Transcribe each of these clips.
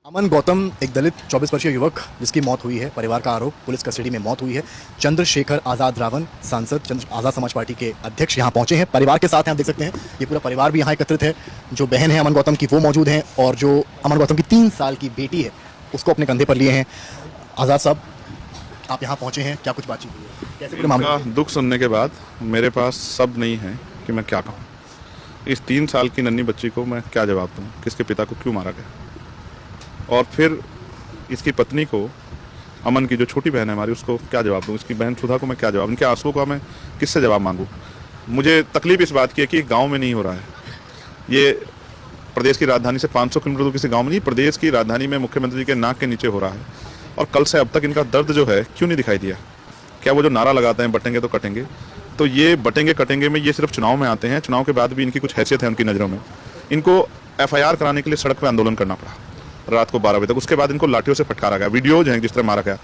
अमन गौतम एक दलित 24 वर्षीय युवक जिसकी मौत हुई है, परिवार का आरोप पुलिस कस्टडी में मौत हुई है। चंद्रशेखर आज़ाद रावण सांसद आज़ाद समाज पार्टी के अध्यक्ष यहाँ पहुंचे हैं, परिवार के साथ हैं। आप देख सकते हैं ये पूरा परिवार भी यहाँ एकत्रित है। जो बहन है अमन गौतम की वो मौजूद हैं और जो अमन गौतम की 3 साल की बेटी है उसको अपने कंधे पर लिए हैं। आज़ाद साहब, आप यहाँ पहुँचे हैं, क्या कुछ बातचीत हुई है, कैसे पूरे मामला? दुख सुनने के बाद मेरे पास शब्द नहीं है कि मैं क्या कहूँ। इस 3 साल की नन्ही बच्ची को मैं क्या जवाब दूँ, किसके पिता को क्यों मारा गया, और फिर इसकी पत्नी को, अमन की जो छोटी बहन है हमारी, उसको क्या जवाब दूँ, इसकी बहन सुधा को मैं क्या जवाब, इनके आंसुओं का मैं किससे जवाब मांगूँ। मुझे तकलीफ इस बात की है कि गांव में नहीं हो रहा है, ये प्रदेश की राजधानी से 500 किलोमीटर दूर किसी गांव में नहीं, प्रदेश की राजधानी में मुख्यमंत्री जी के नाक के नीचे हो रहा है। और कल से अब तक इनका दर्द जो है क्यों नहीं दिखाई दिया? क्या वो जो नारा लगाते हैं बटेंगे तो कटेंगे, तो ये बटेंगे कटेंगे में ये सिर्फ चुनाव में आते हैं। चुनाव के बाद भी इनकी कुछ हैसियत है उनकी नज़रों में। इनको FIR कराने के लिए सड़क पर आंदोलन करना पड़ा रात को 12 बजे तक। उसके बाद इनको लाठियों से फटकारा गया, वीडियोज हैं जिस तरह मारा गया।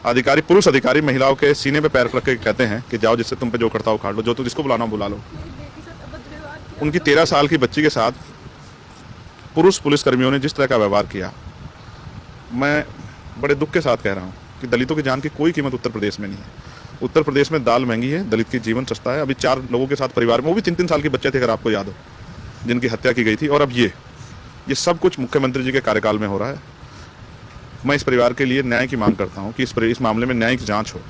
अधिकारी, पुरुष अधिकारी महिलाओं के सीने पे पैर रख के कहते हैं कि जाओ, जिससे तुम पे जो करता हो उखाड़ लो, जो तुम जिसको बुलाना बुला लो। उनकी 13 साल की बच्ची के साथ पुरुष पुलिसकर्मियों ने जिस तरह का व्यवहार किया, मैं बड़े दुख के साथ कह रहा हूँ कि दलितों की जान की कोई कीमत उत्तर प्रदेश में नहीं है। उत्तर प्रदेश में दाल महंगी है, दलित की जीवन सस्ता है। अभी 4 लोगों के साथ परिवार में, वो भी 3-3 साल के बच्चे थे अगर आपको याद हो, जिनकी हत्या की गई थी। और अब ये सब कुछ मुख्यमंत्री जी के कार्यकाल में हो रहा है। मैं इस परिवार के लिए न्याय की मांग करता हूं कि इस मामले में न्यायिक जांच हो।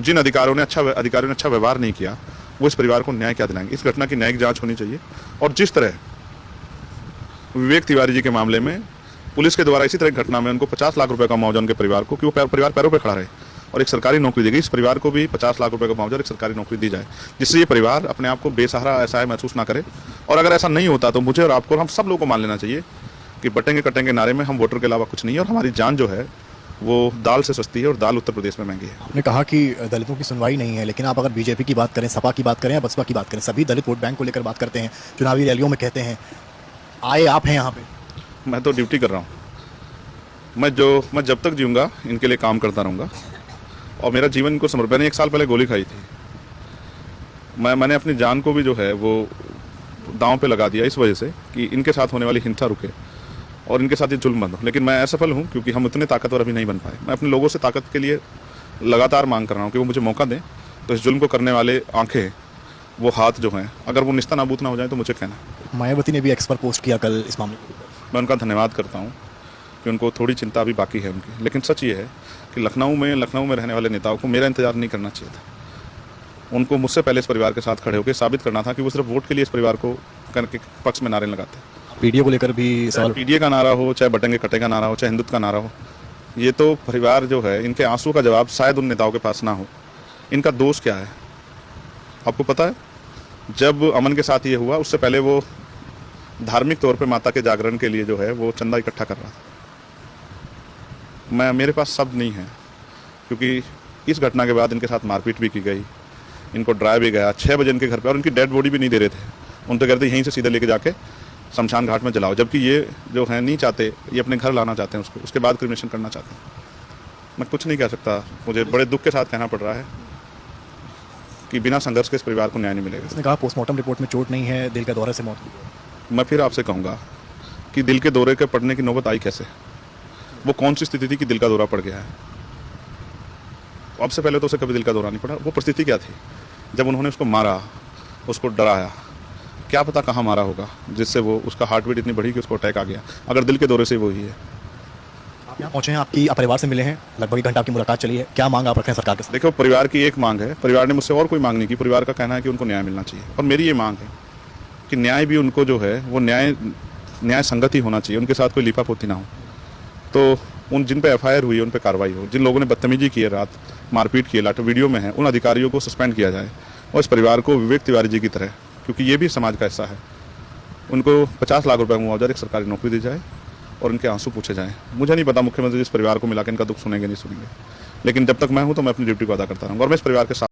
जिन अधिकारियों ने अच्छा व्यवहार नहीं किया, वो इस परिवार को न्याय क्या दिलाएंगे? इस घटना की न्यायिक जांच होनी चाहिए। और जिस तरह विवेक तिवारी जी के मामले में पुलिस के द्वारा इसी तरह की घटना में उनको 50 लाख रुपए का मुआवजा उनके परिवार को, कि वो परिवार पैरों पर खड़ा रहे और एक सरकारी नौकरी दी गई, इस परिवार को भी 50 लाख रुपए का मुआवजा, एक सरकारी नौकरी दी जाए, जिससे ये परिवार अपने आप को बेसहारा असहाय महसूस ना करे। और अगर ऐसा नहीं होता तो मुझे और आपको और हम सब लोगों को मान लेना चाहिए कि बटेंगे कटेंगे नारे में हम वोटर के अलावा कुछ नहीं है, और हमारी जान जो है वो दाल से सस्ती है, और दाल उत्तर प्रदेश में महंगी है। आपने कहा कि दलितों की सुनवाई नहीं है, लेकिन आप अगर बीजेपी की बात करें, सपा की बात करें या बसपा की बात करें, सभी दलित वोट बैंक को लेकर बात करते हैं, चुनावी रैलियों में कहते हैं। आए आप हैं यहाँ पे? मैं तो ड्यूटी कर रहा हूँ। मैं जब तक जीऊँगा इनके लिए काम करता रहूँगा, और मेरा जीवन इनको समर्पित। मैंने 1 साल पहले गोली खाई थी, मैंने अपनी जान को भी जो है वो दांव पे लगा दिया, इस वजह से कि इनके साथ होने वाली हिंसा रुके और इनके साथ ये जुल्म बंद हो। लेकिन मैं असफल हूँ क्योंकि हम उतने ताकतवर अभी नहीं बन पाए। मैं अपने लोगों से ताकत के लिए लगातार मांग कर रहा हूँ कि वो मुझे मौका दें, तो इस जुल्म को करने वाले आंखें, वो हाथ जो हैं, अगर वो निस्ता नाबूद ना हो जाए तो मुझे कहना। मायावती ने भी एक्स पर पोस्ट किया कल इस मामले में। मैं उनका धन्यवाद करता हूँ कि उनको थोड़ी चिंता अभी बाकी है उनकी। लेकिन सच ये है कि लखनऊ में रहने वाले नेताओं को मेरा इंतजार नहीं करना चाहिए था। उनको मुझसे पहले इस परिवार के साथ खड़े होकर साबित करना था कि वो सिर्फ वोट के लिए इस परिवार को के पक्ष में नारे लगाते हैं। पीडीए को लेकर भी सवाल, पीडीए का नारा हो, चाहे बटेंगे कटे का नारा हो, चाहे हिंदुत्व का नारा हो, ये तो परिवार जो है, इनके आंसू का जवाब शायद उन नेताओं के पास ना हो। इनका दोष क्या है आपको पता है? जब अमन के साथ ये हुआ, उससे पहले वो धार्मिक तौर पे माता के जागरण के लिए जो है वो चंदा इकट्ठा कर रहा था। मेरे पास शब्द नहीं है, क्योंकि इस घटना के बाद इनके साथ मारपीट भी की गई, इनको डराया भी गया 6 बजे इनके घर पे, और इनकी डेड बॉडी भी नहीं दे रहे थे। उन तो कहते यहीं से सीधे लेके जाके शमशान घाट में जलाओ, जबकि ये जो है नहीं चाहते, ये अपने घर लाना चाहते हैं उसको, उसके बाद क्रिमिनेशन करना चाहते हैं। मैं कुछ नहीं कह सकता, मुझे बड़े दुख के साथ कहना पड़ रहा है कि बिना संघर्ष के इस परिवार को न्याय नहीं मिलेगा। उसने कहा पोस्टमार्टम रिपोर्ट में चोट नहीं है, दिल के दौरे से मौत हुई है। मैं फिर आपसे कहूँगा कि दिल के दौरे के पड़ने की नौबत आई कैसे? वो कौन सी स्थिति थी कि दिल का दौरा पड़ गया है? अब से पहले तो उसे कभी दिल का दौरा नहीं पड़ा। वो परिस्थिति क्या थी जब उन्होंने उसको मारा, उसको डराया? क्या पता कहाँ मारा होगा जिससे वो, उसका हार्ट बीट इतनी बढ़ी कि उसको अटैक आ गया। अगर दिल के दौरे से वो ही है। आप यहाँ पहुँचे हैं, आपकी परिवार से मिले हैं, लगभग 1 घंटा आपकी मुलाकात चली है, क्या मांग आप रखें सरकार के साथ? देखो, परिवार की एक मांग है, परिवार ने मुझसे और कोई मांग नहीं की। परिवार का कहना है कि उनको न्याय मिलना चाहिए, और मेरी ये मांग है कि न्याय भी उनको जो है वो न्याय संगत ही होना चाहिए, उनके साथ कोई लिपापोती ना हो। तो उन जिन पे FIR हुई है उन पे कार्रवाई हो। जिन लोगों ने बदतमीजी की है, रात मारपीट की है, लाठो वीडियो में है, उन अधिकारियों को सस्पेंड किया जाए, और इस परिवार को विवेक तिवारी जी की तरह, क्योंकि ये भी समाज का हिस्सा है, उनको 50 लाख रुपए मुआवजा, एक सरकारी नौकरी दी जाए, और इनके आंसू पूछे जाएं। मुझे नहीं पता मुख्यमंत्री इस परिवार को मिला के इनका दुख सुनेंगे नहीं सुनेंगे, लेकिन जब तक मैं हूं तो मैं अपनी ड्यूटी को अदा करता रहूँगा, और मैं इस परिवार के साथ